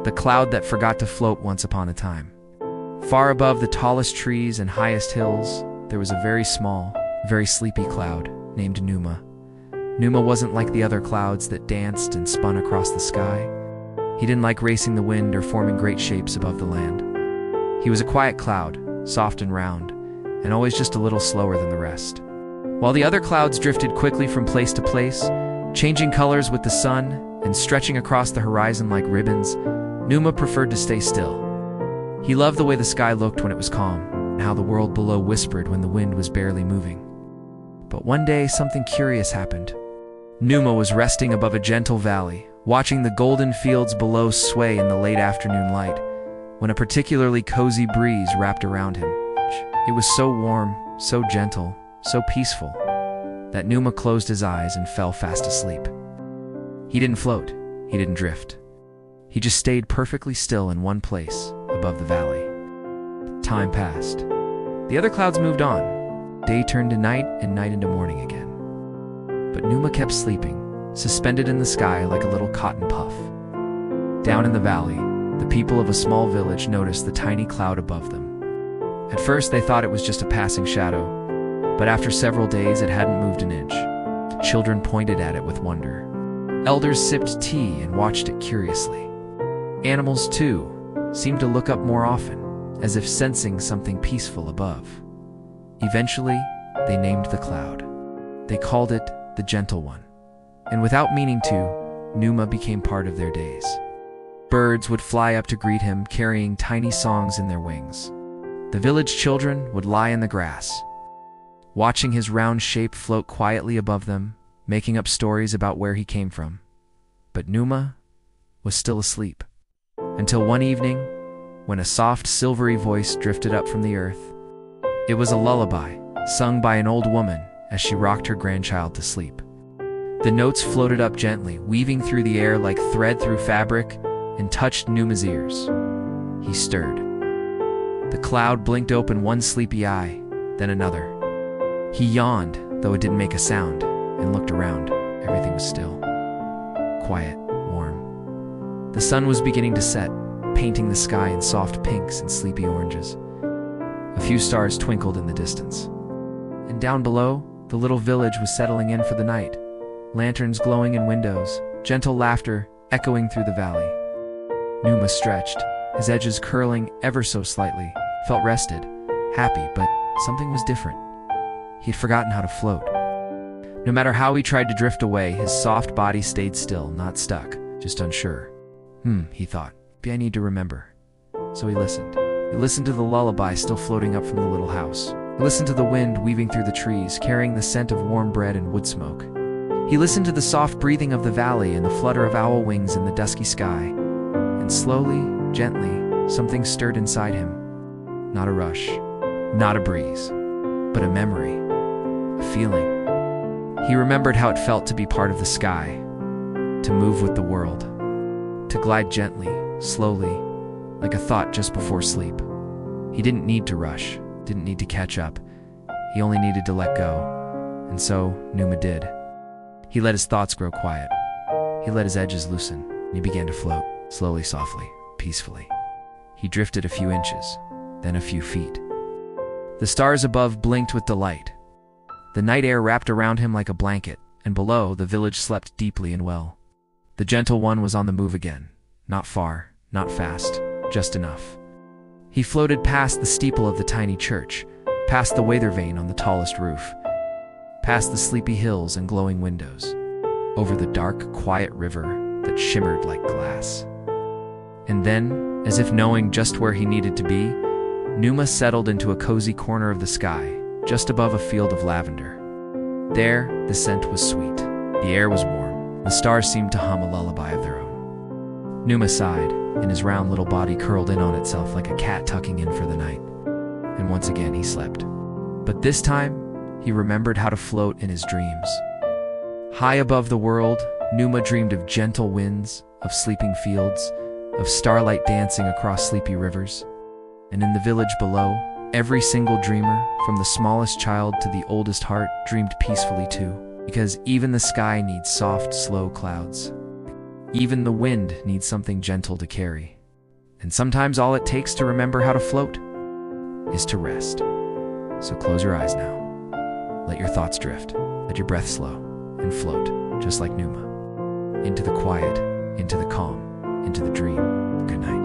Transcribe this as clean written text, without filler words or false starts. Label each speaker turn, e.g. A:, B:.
A: the cloud that forgot to float once upon a time. Far above the tallest trees and highest hills, there was a very small, very sleepy cloud named Numa. Numa wasn't like the other clouds that danced and spun across the sky. He didn't like racing the wind or forming great shapes above the land. He was a quiet cloud, soft and round, and always just a little slower than the rest. While the other clouds drifted quickly from place to place, changing colors with the sun and stretching across the horizon like ribbons, Numa preferred to stay still. He loved the way the sky looked when it was calm, and how the world below whispered when the wind was barely moving. But one day, something curious happened. Numa was resting above a gentle valley, watching the golden fields below sway in the late afternoon light, when a particularly cozy breeze wrapped around him. It was so warm, so gentle, so peaceful, that Numa closed his eyes and fell fast asleep. He didn't float, he didn't drift. He just stayed perfectly still in one place, above the valley. Time passed. The other clouds moved on. Day turned to night and night into morning again. But Numa kept sleeping, suspended in the sky like a little cotton puff. Down in the valley, the people of a small village noticed the tiny cloud above them. At first they thought it was just a passing shadow, but after several days it hadn't moved an inch. Children pointed at it with wonder. Elders sipped tea and watched it curiously. Animals, too, seemed to look up more often, as if sensing something peaceful above. Eventually, they named the cloud. They called it the Gentle One. And without meaning to, Numa became part of their days. Birds would fly up to greet him, carrying tiny songs in their wings. The village children would lie in the grass, watching his round shape float quietly above them, making up stories about where he came from. But Numa was still asleep, until one evening, when a soft, silvery voice drifted up from the earth. It was a lullaby, sung by an old woman as she rocked her grandchild to sleep. The notes floated up gently, weaving through the air like thread through fabric, and touched Numa's ears. He stirred. The cloud blinked open one sleepy eye, then another. He yawned, though it didn't make a sound, and looked around. Everything was still. Quiet, warm. The sun was beginning to set, painting the sky in soft pinks and sleepy oranges. A few stars twinkled in the distance. And down below, the little village was settling in for the night. Lanterns glowing in windows, gentle laughter echoing through the valley. Numa stretched, his edges curling ever so slightly, felt rested, happy, but something was different. He had forgotten how to float. No matter how he tried to drift away, his soft body stayed still, not stuck, just unsure. He thought, maybe I need to remember. So he listened. He listened to the lullaby still floating up from the little house. He listened to the wind weaving through the trees, carrying the scent of warm bread and wood smoke. He listened to the soft breathing of the valley and the flutter of owl wings in the dusky sky. And slowly, gently, something stirred inside him. Not a rush, not a breeze, but a memory, a feeling. He remembered how it felt to be part of the sky, to move with the world, to glide gently, slowly, like a thought just before sleep. He didn't need to rush, didn't need to catch up. He only needed to let go, and so Numa did. He let his thoughts grow quiet. He let his edges loosen, and he began to float, slowly, softly, peacefully. He drifted a few inches, then a few feet. The stars above blinked with delight. The night air wrapped around him like a blanket, and below, the village slept deeply and well. The Gentle One was on the move again, not far, not fast, just enough. He floated past the steeple of the tiny church, past the weather vane on the tallest roof, past the sleepy hills and glowing windows, over the dark, quiet river that shimmered like glass. And then, as if knowing just where he needed to be, Numa settled into a cozy corner of the sky, just above a field of lavender. There, the scent was sweet, the air was warm, the stars seemed to hum a lullaby of their own. Numa sighed, and his round little body curled in on itself like a cat tucking in for the night. And once again he slept. But this time, he remembered how to float in his dreams. High above the world, Numa dreamed of gentle winds, of sleeping fields, of starlight dancing across sleepy rivers. And in the village below, every single dreamer, from the smallest child to the oldest heart, dreamed peacefully too, because even the sky needs soft, slow clouds. Even the wind needs something gentle to carry. And sometimes all it takes to remember how to float is to rest. So close your eyes now. Let your thoughts drift. Let your breath slow and float, just like Numa. Into the quiet, into the calm, into the dream. Good night.